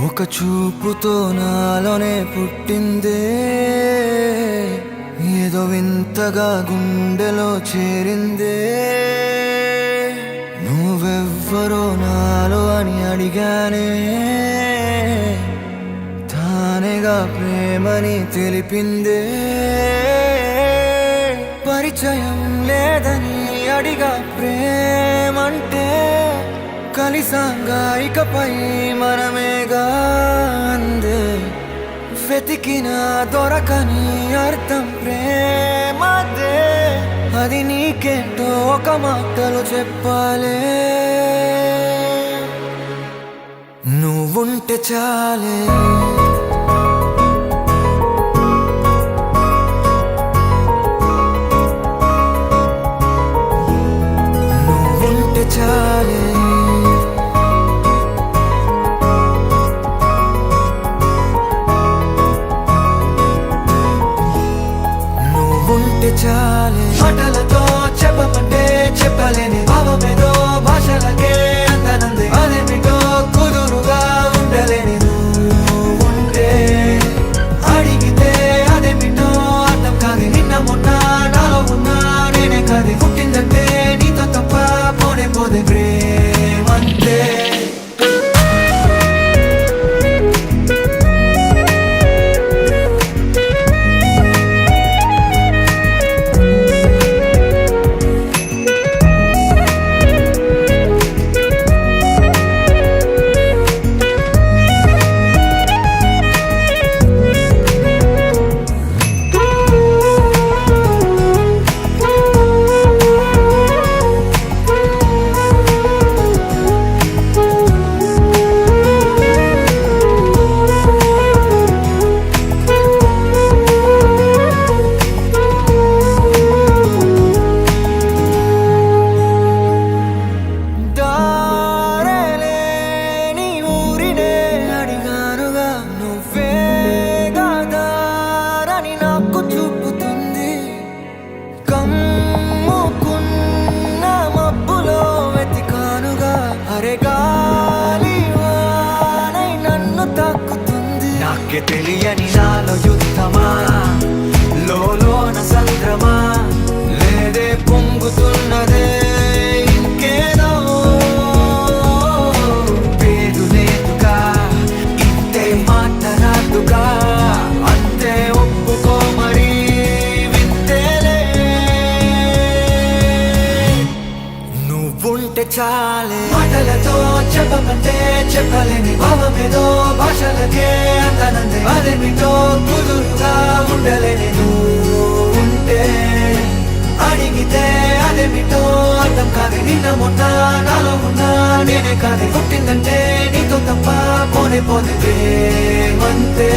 ఒక చూపుతో నాలోనే పుట్టిందే, ఏదో వింతగా గుండెలో చేరిందే. నువ్వెవ్వరో నాలో అని అడిగానే, తానేగా ప్రేమని తెలిపిందే. పరిచయం లేదని అడిగా ప్రేమంటే, కలిసాంగా ఇకపై మనమేగా అందే. వెతికిన దొరకని అర్థం ప్రేమదే, అది నీకేంటో ఒక మాటలు చెప్పాలే. నువ్వుంటే చాలే, నువ్వుంటే చాలే, నువ్వుంటే చాలే. మాటలతో చెప్పమంటే చెప్పలేని భావమేదో భాషలకే అందనంది. అదేమిటో కుదురుగా ఉండలేని నువ్వుంటే, అడిగితే అదేమిటో అర్థం కాదు. నిన్న మొన్న నాలో ఉన్నా నేనే కాదు. పుట్టిందంటే నీతో తప్ప పోనే పోదే ప్రేమంతే. నాకే తెలియని నాలో యుద్ధమా, లోన సంద్రమా, లేదే పొంగుతున్నదే ఇంకేదో. పేరు లేదుగా, ఇంతే మాట రాదుగా, అంతే ఒప్పుకో మరి వింతేలే. నువ్వుంటే చాలే, మాటలతో చెప్పమంటే చెప్పలేని భావమేదో భాషలకే అందనందే. అదేమిటో కుదురుగా ఉండలేని నువ్వుంటే, అడిగితే అదేమిటో అర్థం కాదు. నిన్న మొన్న నాలో ఉన్నా నేనే కాదు. పుట్టిందంటే నీతో తప్ప పోనే పోతే ప్రేమంతే.